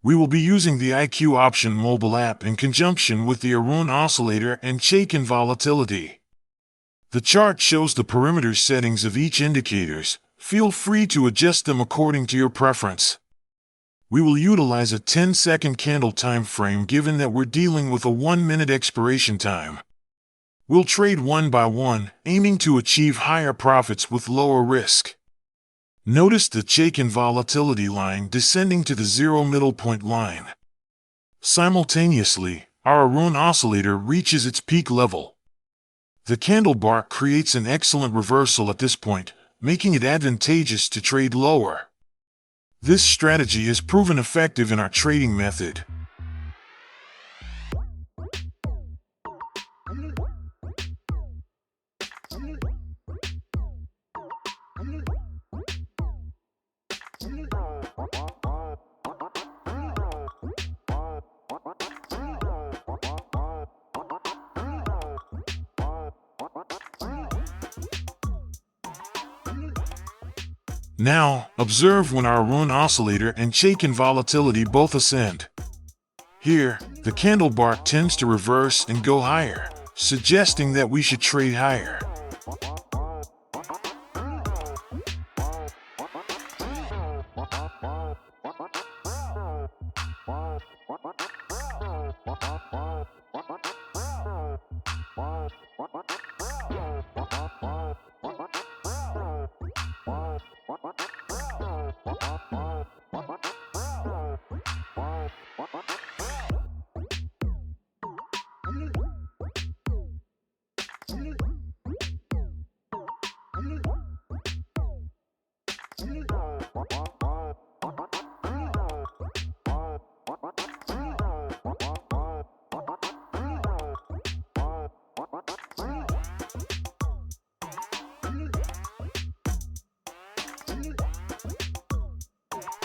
We will be using the IQ Option mobile app in conjunction with the Arun oscillator and Chaikin volatility. The chart shows the perimeter settings of each indicators. Feel free to adjust them according to your preference. We will utilize a 10-second candle time frame given that we're dealing with a 1-minute expiration time. We'll trade one by one, aiming to achieve higher profits with lower risk. Notice the Chaikin volatility line descending to the zero middle point line. Simultaneously, our Arun oscillator reaches its peak level. The candle bar creates an excellent reversal at this point, making it advantageous to trade lower. This strategy has proven effective in our trading method. Now, observe when our Arun oscillator and Chaikin volatility both ascend. Here, the candle bar tends to reverse and go higher, suggesting that we should trade higher.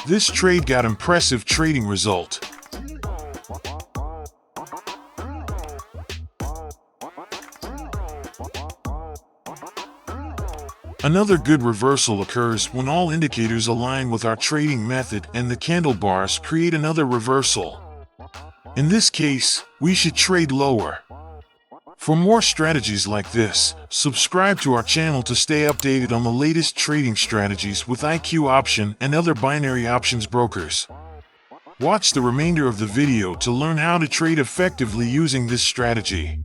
This trade got impressive trading result. Another good reversal occurs when all indicators align with our trading method and the candle bars create another reversal. In this case, we should trade lower. For more strategies like this, subscribe to our channel to stay updated on the latest trading strategies with IQ Option and other binary options brokers. Watch the remainder of the video to learn how to trade effectively using this strategy.